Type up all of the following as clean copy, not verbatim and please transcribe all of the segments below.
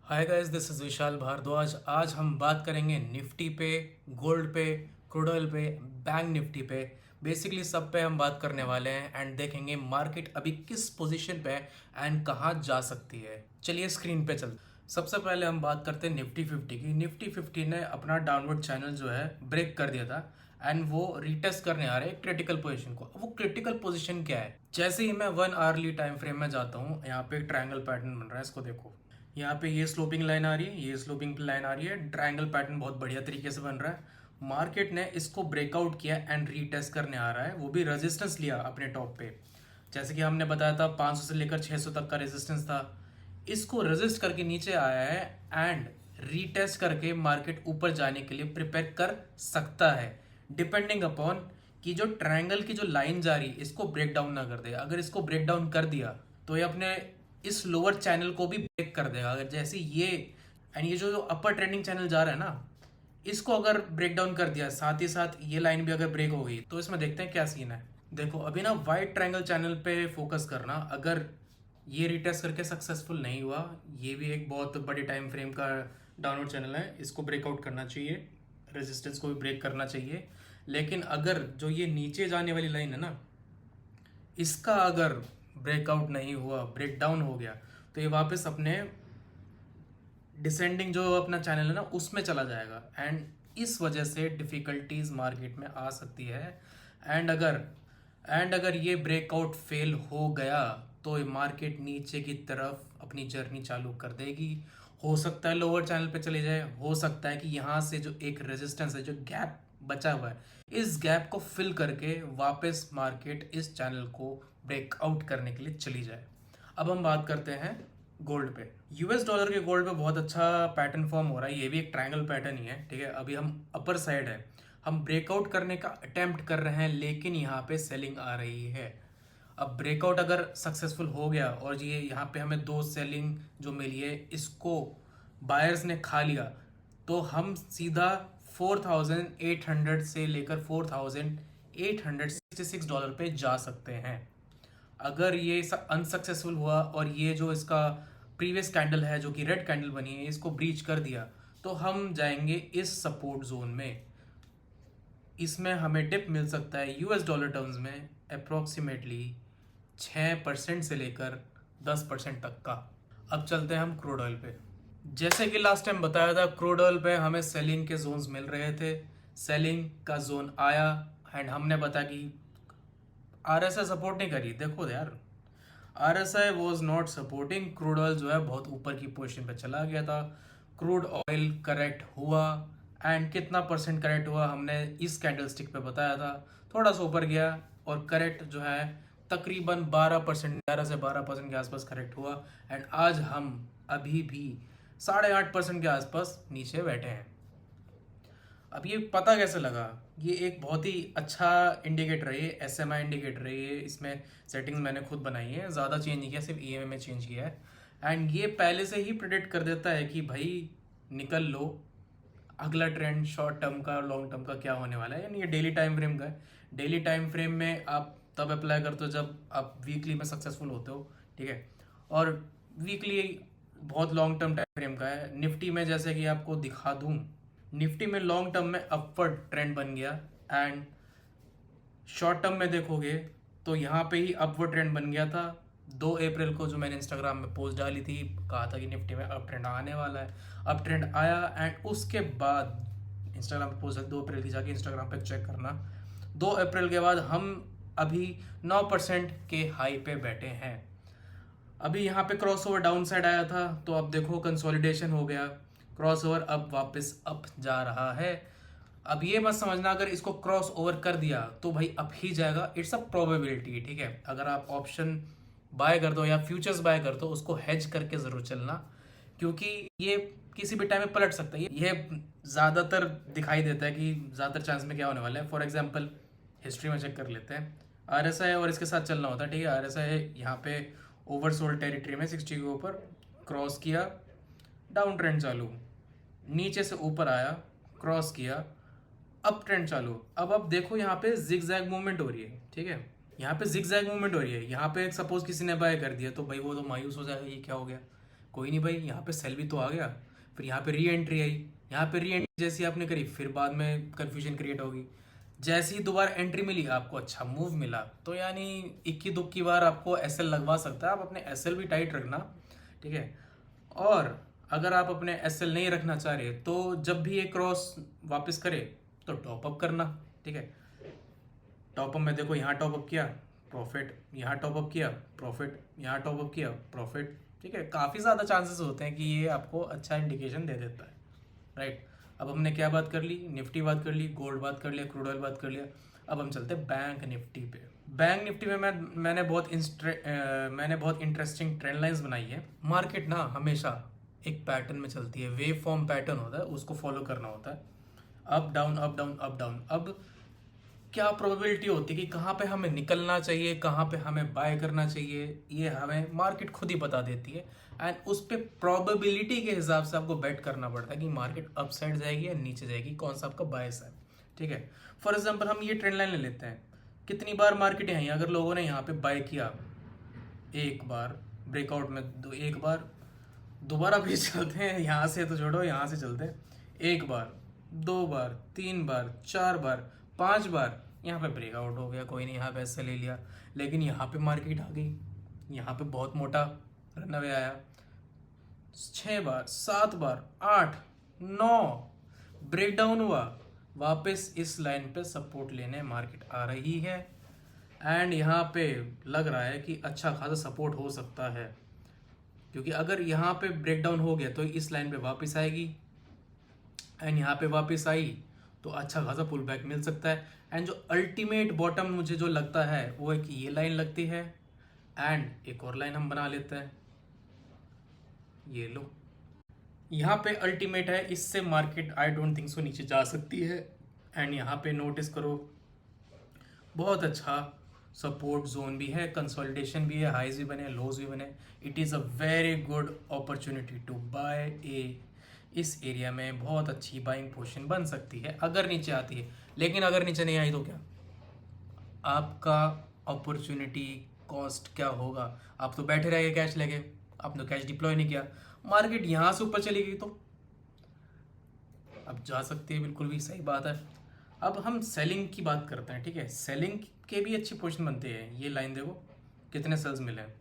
Hi guys, this is Vishal Bhardwaj. आज हम बात करेंगे निफ्टी पे, गोल्ड पे, क्रूड ऑयल पे, बैंक निफ्टी पे। बेसिकली सब पे हम बात करने वाले हैं एंड देखेंगे मार्केट अभी किस पोजीशन पे है एंड कहाँ जा सकती है। चलिए स्क्रीन पे चलते। सबसे पहले हम बात करते हैं निफ्टी 50 की। निफ्टी 50 ने अपना डाउनवर्ड चैनल जो है ब्रेक कर दिया था एंड वो रीटेस्ट करने आ रहे हैं क्रिटिकल पोजीशन को। वो क्रिटिकल पोजीशन क्या है? जैसे ही मैं 1 आवरली टाइम फ्रेम में जाता हूँ, यहाँ पे एक ट्रायंगल पैटर्न बन रहा है, इसको देखो। यहाँ पे ये स्लोपिंग लाइन आ रही है, ये स्लोपिंग लाइन आ रही है। ट्रायंगल पैटर्न बहुत बढ़िया तरीके से बन रहा है। मार्केट ने इसको ब्रेकआउट किया एंड रीटेस्ट करने आ रहा है, वो भी रेजिस्टेंस लिया अपने टॉप पे। जैसे कि हमने बताया था 500 से लेकर 600 तक का रेजिस्टेंस था। इसको रेजिस्ट करके नीचे आया है एंड रीटेस्ट करके मार्केट ऊपर जाने के लिए प्रिपेयर कर सकता है, डिपेंडिंग अपॉन कि जो ट्रायंगल की जो लाइन जा रही है इसको ब्रेक डाउन ना कर दे। अगर इसको ब्रेक डाउन कर दिया तो ये अपने इस लोअर चैनल को भी ब्रेक कर देगा। अगर जैसे ये एंड ये जो अपर ट्रेंडिंग चैनल जा रहा है ना, इसको अगर ब्रेक डाउन कर दिया, साथ ही साथ ये लाइन भी अगर ब्रेक हो गई, तो इसमें देखते हैं क्या सीन है। देखो अभी ना वाइट ट्रायंगल चैनल पे फोकस करना। अगर ये रिटेस्ट करके सक्सेसफुल नहीं हुआ, ये भी एक बहुत बड़े टाइम फ्रेम का डाउनवर्ड चैनल है, इसको ब्रेकआउट करना चाहिए, रेजिस्टेंस को भी ब्रेक करना चाहिए। लेकिन अगर जो ये नीचे जाने वाली लाइन है ना, इसका अगर ब्रेकआउट नहीं हुआ, ब्रेक डाउन हो गया, तो ये वापस अपने डिसेंडिंग जो अपना चैनल है ना उसमें चला जाएगा एंड इस वजह से डिफ़िकल्टीज मार्केट में आ सकती है। एंड अगर ये ब्रेकआउट फेल हो गया तो ये मार्केट नीचे की तरफ अपनी जर्नी चालू कर देगी। हो सकता है लोअर चैनल पे चले जाए, हो सकता है कि यहाँ से जो एक रेजिस्टेंस है, जो गैप बचा हुआ है, इस गैप को फिल करके वापस मार्केट इस चैनल को ब्रेकआउट करने के लिए चली जाए। अब हम बात करते हैं गोल्ड पे। यूएस डॉलर के गोल्ड पे बहुत अच्छा पैटर्न फॉर्म हो रहा है। ये भी एक ट्रायंगल पैटर्न ही है, ठीक है। अभी हम अपर साइड है, हम ब्रेकआउट करने का अटेम्प्ट कर रहे हैं, लेकिन यहाँ पे सेलिंग आ रही है। अब ब्रेकआउट अगर सक्सेसफुल हो गया और ये यहाँ पे हमें दो सेलिंग जो मिली है, इसको बायर्स ने खा लिया, तो हम सीधा 4800 से लेकर $4866 पे जा सकते हैं। अगर ये अनसक्सेसफुल हुआ और ये जो इसका प्रीवियस कैंडल है, जो कि रेड कैंडल बनी है, इसको ब्रीच कर दिया, तो हम जाएंगे इस सपोर्ट जोन में। इसमें हमें डिप मिल सकता है यूएस डॉलर टर्म्स में अप्रोक्सीमेटली 6% से लेकर 10% तक का। अब चलते हैं हम क्रूड ऑयल पे। जैसे कि लास्ट टाइम बताया था, क्रूड ऑयल पे हमें सेलिंग के जोन्स मिल रहे थे। सेलिंग का जोन आया एंड हमने बताया कि आरएसआई सपोर्ट नहीं करी। देखो यार, RSI was not supporting. Crude oil जो है बहुत ऊपर की पोजीशन पे चला गया था। क्रूड ऑयल करेक्ट हुआ एंड कितना परसेंट करेक्ट हुआ हमने इस कैंडल स्टिक पे बताया था। थोड़ा सा ऊपर गया और करेक्ट जो है तकरीबन 12%, 11 से 12% के आसपास करेक्ट हुआ एंड आज हम अभी भी 8.5% के आसपास नीचे बैठे हैं। अब ये पता कैसे लगा? ये एक बहुत ही अच्छा इंडिकेटर है, ये एसएमआई इंडिकेटर है। ये इसमें सेटिंग्स मैंने खुद बनाई है, ज़्यादा चेंज नहीं किया, सिर्फ ईएमए में चेंज किया है। एंड ये पहले से ही प्रिडिक्ट कर देता है कि भाई निकल लो, अगला ट्रेंड शॉर्ट टर्म का और लॉन्ग टर्म का क्या होने वाला है। यानी ये डेली टाइम फ्रेम का है। डेली टाइम फ्रेम में आप तब अप्लाई करते हो जब आप वीकली में सक्सेसफुल होते हो, ठीक है। और वीकली बहुत लॉन्ग टर्म टाइम फ्रेम का है। निफ्टी में जैसे कि आपको दिखा दूं, निफ्टी में लॉन्ग टर्म में अपवर्ड ट्रेंड बन गया एंड शॉर्ट टर्म में देखोगे तो यहाँ पे ही अपवर्ड ट्रेंड बन गया था। 2 अप्रैल को जो मैंने इंस्टाग्राम में पोस्ट डाली थी, कहा था कि निफ्टी में अप ट्रेंड आने वाला है। अप ट्रेंड आया एंड उसके बाद इंस्टाग्राम पे पोस्ट 2 अप्रैल की, जाके इंस्टाग्राम पे चेक करना। 2 अप्रैल के बाद हम अभी 9% के हाई पे बैठे हैं। अभी यहाँ पे क्रॉस ओवर डाउन साइड आया था, तो अब देखो कंसोलिडेशन हो गया, क्रॉस ओवर अब वापस अप जा रहा है। अब ये मत समझना अगर इसको क्रॉस ओवर कर दिया तो भाई अप ही जाएगा, इट्स अ प्रोबेबिलिटी, ठीक है। अगर आप ऑप्शन बाय कर दो या फ्यूचर्स बाय कर दो, उसको हेज करके जरूर चलना, क्योंकि ये किसी भी टाइम में पलट सकता है। ये ज़्यादातर दिखाई देता है कि ज़्यादातर चांस में क्या होने वाला है। फॉर एग्जाम्पल हिस्ट्री में चेक कर लेते हैं। आरएसआई और इसके साथ चलना होता है, ठीक है। आरएसआई यहाँ पे ओवरसोल्ड टेरिटरी में 60 के ऊपर क्रॉस किया, डाउन ट्रेंड चालू, नीचे से ऊपर आया, क्रॉस किया, अप ट्रेंड चालू। अब आप देखो यहाँ पे जिगजैग मूवमेंट हो रही है, ठीक है। यहाँ पे जिगजैग मूवमेंट हो रही है। यहाँ पे सपोज किसी ने बाय कर दिया तो भाई वो तो मायूस हो जाएगा, ये क्या हो गया, कोई नहीं भाई, यहाँ पे सेल भी तो आ गया, फिर यहाँ पे री एंट्री आई, यहाँ पे री एंट्री जैसी आपने करी फिर बाद में कन्फ्यूजन क्रिएट होगी। जैसे ही दोबारा एंट्री मिली आपको अच्छा मूव मिला, तो यानी इक्की दुक्की बार आपको एसएल लगवा सकता है। आप अपने एसएल भी टाइट रखना, ठीक है। और अगर आप अपने एसएल नहीं रखना चाह रहे तो जब भी ये क्रॉस वापस करे तो टॉप अप करना, ठीक है। टॉप अप में देखो, यहाँ टॉप अप किया प्रॉफिट, यहाँ टॉप अप किया प्रॉफिट, यहाँ टॉप अप किया प्रॉफिट, ठीक है। काफ़ी ज़्यादा चांसेस होते हैं कि ये आपको अच्छा इंडिकेशन दे देता है, राइट। अब हमने क्या बात कर ली, निफ्टी बात कर ली, गोल्ड बात कर लिया, क्रूड ऑयल बात कर लिया। अब हम चलते हैं बैंक निफ्टी पे। बैंक निफ्टी में मैंने बहुत इंटरेस्टिंग ट्रेंड लाइंस बनाई है। मार्केट ना हमेशा एक पैटर्न में चलती है, वेव फॉर्म पैटर्न होता है, उसको फॉलो करना होता है। Up down up down up down. अब क्या प्रोबेबिलिटी होती है कि कहाँ पे हमें निकलना चाहिए, कहाँ पे हमें बाय करना चाहिए, ये हमें मार्केट खुद ही बता देती है। एंड उस पर प्रोबेबिलिटी के हिसाब से आपको बेट करना पड़ता है कि मार्केट अप साइड जाएगी या नीचे जाएगी, कौन सा आपका बायस है, ठीक है। फॉर एग्जाम्पल हम ये ट्रेंड लाइन ले लेते हैं। कितनी बार मार्केट यहाँ, अगर लोगों ने यहाँ पे बाय किया, एक बार ब्रेकआउट में, एक बार, दोबारा भी चलते हैं यहाँ से, तो छोड़ो, यहाँ से चलते हैं। एक बार, दो बार, तीन बार, चार बार, पांच बार, यहाँ पे ब्रेकआउट हो गया, कोई नहीं, यहाँ पे ऐसे ले लिया। लेकिन यहाँ पे मार्केट आ गई, यहाँ पे बहुत मोटा रनअवे आया, 6 बार, 7 बार, 8, 9, ब्रेकडाउन हुआ, वापस इस लाइन पे सपोर्ट लेने मार्केट आ रही है। एंड यहाँ पे लग रहा है कि अच्छा खासा सपोर्ट हो सकता है, क्योंकि अगर यहाँ पे ब्रेकडाउन हो गया तो इस लाइन पे वापस आएगी, एंड यहाँ पे वापस आई तो अच्छा खासा पुल बैक मिल सकता है। एंड जो अल्टीमेट बॉटम मुझे जो लगता है वो एक ये लाइन लगती है, एंड एक और लाइन हम बना लेते हैं, ये लो, यहाँ पे अल्टीमेट है, इससे market I don't think so नीचे जा सकती है। एंड यहाँ पे नोटिस करो, बहुत अच्छा सपोर्ट जोन भी है, कंसोलिडेशन भी है, हाईज भी बने, लोज भी बने। It is a very good opportunity to buy a. इस एरिया में बहुत अच्छी बाइंग पोजीशन बन सकती है अगर नीचे आती है। लेकिन अगर नीचे नहीं आई तो क्या, आपका अपॉर्चुनिटी कॉस्ट क्या होगा? आप तो बैठे रह गए कैश लेके, आपने तो कैश डिप्लॉय नहीं किया, मार्केट यहाँ से ऊपर चली गई तो अब जा सकती है, बिल्कुल भी सही बात है। अब हम सेलिंग की बात करते हैं, ठीक है। सेलिंग के भी अच्छी पोजीशन बनते हैं। ये लाइन देखो कितने सेल्स मिले हैं,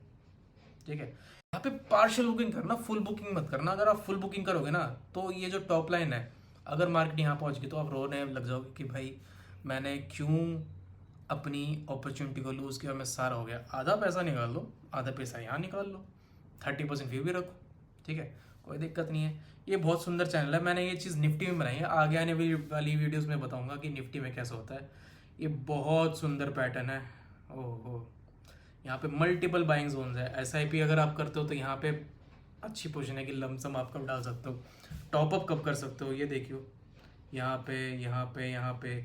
ठीक है। यहाँ पे पार्शियल बुकिंग करना, फुल बुकिंग मत करना। अगर आप फुल बुकिंग करोगे ना तो ये जो टॉप लाइन है, अगर मार्केट यहाँ पहुँच गई तो आप रोने लग जाओगे कि भाई मैंने क्यों अपनी अपॉर्चुनिटी को लूज़ किया, मैं सारा हो गया। आधा पैसा निकाल लो, आधा पैसा यहाँ निकाल लो, 30% व्यू भी रखो, ठीक है, कोई दिक्कत नहीं है। ये बहुत सुंदर चैनल है, मैंने ये चीज़ निफ्टी में बनाई है, आगे आने वाली वीडियोस में बताऊंगा कि निफ्टी में कैसा होता है। ये बहुत सुंदर पैटर्न है। ओहो, यहाँ पे मल्टीपल बाइंग जोन्स है। एसआईपी अगर आप करते हो तो यहाँ पे अच्छी पोजीशन है कि लमसम आप कब डाल सकते हो, टॉप अप कब कर सकते हो। ये देखियो, यहाँ पे, यहाँ पे, यहाँ पे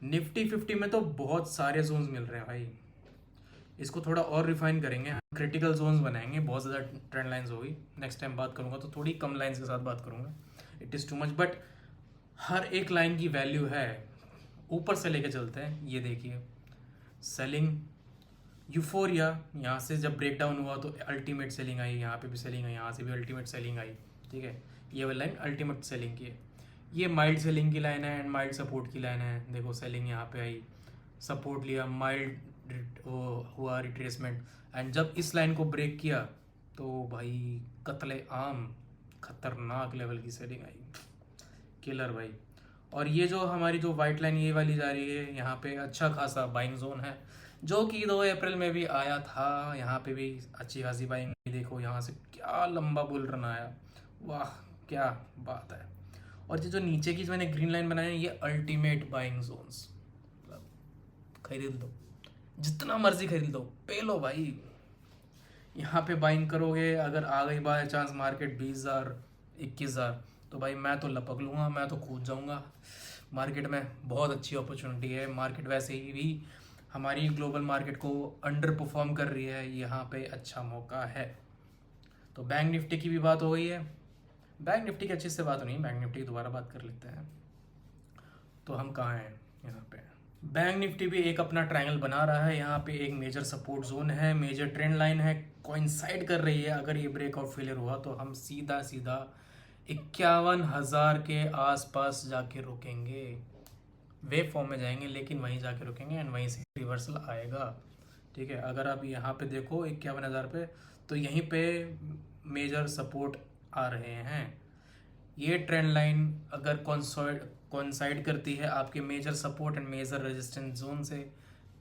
निफ्टी 50 में तो बहुत सारे जोन्स मिल रहे हैं भाई। इसको थोड़ा और रिफाइन करेंगे, क्रिटिकल जोन्स बनाएंगे, बहुत ज़्यादा ट्रेंड लाइंस होगी। नेक्स्ट टाइम बात करूँगा तो थोड़ी कम लाइंस के साथ बात करूँगा, it is too much, but हर एक लाइन की वैल्यू है। ऊपर से लेके चलते हैं, ये देखिए सेलिंग यूफोरिया, यहाँ से जब ब्रेक डाउन हुआ तो अल्टीमेट सेलिंग आई, यहाँ पे भी सेलिंग आई, यहाँ से भी अल्टीमेट सेलिंग आई, ठीक है। ये वाली लाइन अल्टीमेट सेलिंग की है। ये माइल्ड सेलिंग की लाइन है एंड माइल्ड सपोर्ट की लाइन है। देखो सेलिंग यहाँ पे आई, सपोर्ट लिया, माइल्ड हुआ रिट्रेसमेंट, एंड जब इस लाइन को ब्रेक किया तो भाई कत्ले आम खतरनाक लेवल की सेलिंग आई, किलर भाई। और ये जो हमारी जो वाइट लाइन ये वाली जा रही है, यहाँ पे अच्छा खासा बाइंग जोन है, जो कि 2 अप्रैल में भी आया था। यहाँ पे भी अच्छी खासी बाइंग, देखो यहाँ से क्या लंबा बुल रन आया, वाह क्या बात है। और ये जो नीचे की जो मैंने ग्रीन लाइन बनाई है, ये अल्टीमेट बाइंग जोन्स, खरीद दो, जितना मर्जी खरीद लो, पे लो भाई। यहाँ पे बाइंग करोगे, अगर आ गई बाय चांस मार्केट 20,000 21,000 तो भाई मैं तो लपक लूँगा, मैं तो कूद जाऊँगा मार्केट में। बहुत अच्छी अपॉर्चुनिटी है। मार्केट वैसे ही भी हमारी ग्लोबल मार्केट को अंडर परफॉर्म कर रही है, यहाँ पे अच्छा मौका है। तो बैंक निफ्टी की भी बात हो गई है। बैंक निफ्टी की अच्छी से बात नहीं, बैंक निफ्टी की दोबारा बात कर लेते हैं। तो हम कहाँ हैं, यहाँ पे बैंक निफ्टी भी एक अपना ट्रायंगल बना रहा है। यहाँ पे एक मेजर सपोर्ट जोन है, मेजर ट्रेंड लाइन है, कोइंसाइड कर रही है। अगर ये ब्रेकआउट फेलियर हुआ तो हम सीधा सीधा 51,000 के आसपास जाके रुकेंगे, वेव फॉर्म में जाएंगे, लेकिन वहीं जाके रुकेंगे एंड वहीं से रिवर्सल आएगा। ठीक है, अगर आप यहाँ पे देखो 51,000 पे, तो यहीं पे मेजर सपोर्ट आ रहे हैं। ये ट्रेंड लाइन अगर कॉन्साइड करती है आपके major support and major resistance zone से,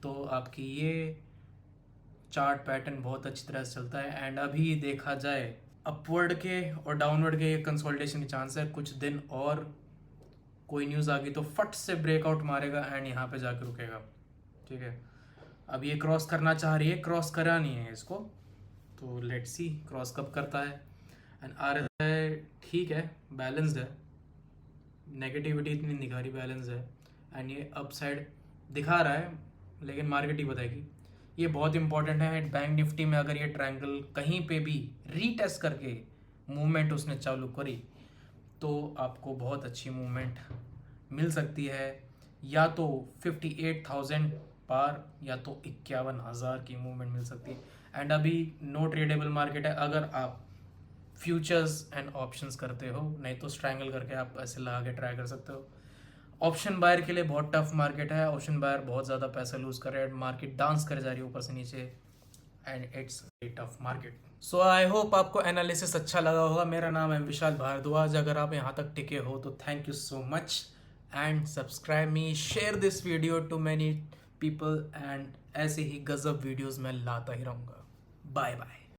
तो आपकी ये चार्ट पैटर्न बहुत अच्छी तरह से चलता है। एंड अभी देखा जाए अपवर्ड के और डाउनवर्ड के कंसोलिडेशन के चांस है। कुछ दिन और कोई न्यूज़ आ गई तो फट से ब्रेकआउट मारेगा एंड यहाँ पे जाके रुकेगा। ठीक है, अब ये क्रॉस करना चाह रही है, क्रॉस करा नहीं है इसको, तो लेट्स सी क्रॉस कब करता है। एंड RSI ठीक है, बैलेंस्ड है, नेगेटिविटी इतनी दिखा रही, बैलेंस है। एंड ये अपसाइड दिखा रहा है, लेकिन मार्केट ही बताएगी। ये बहुत इंपॉर्टेंट है। बैंक निफ्टी में अगर ये ट्रायंगल कहीं पे भी रीटेस्ट करके मूवमेंट उसने चालू करी, तो आपको बहुत अच्छी मूवमेंट मिल सकती है, या तो 58,000 पार, या तो 51,000 की मूवमेंट मिल सकती है। एंड अभी नो ट्रेडेबल मार्केट है अगर आप फ्यूचर्स एंड ऑप्शंस करते हो, नहीं तो स्ट्रैंगल करके आप ऐसे लगा के ट्राई कर सकते हो। ऑप्शन बायर के लिए बहुत टफ मार्केट है, ऑप्शन बायर बहुत ज़्यादा पैसा लूज कर रहे हैं, मार्केट डांस कर जा रही है ऊपर से नीचे, and it's a tough market. So I hope आपको एनालिसिस अच्छा लगा होगा। मेरा नाम है विशाल भारद्वाज। अगर आप यहाँ तक टिके हो तो thank you so much, and subscribe me, share this video to many people, and ऐसे ही गजब वीडियोस मैं लाता ही रहूँगा। Bye bye.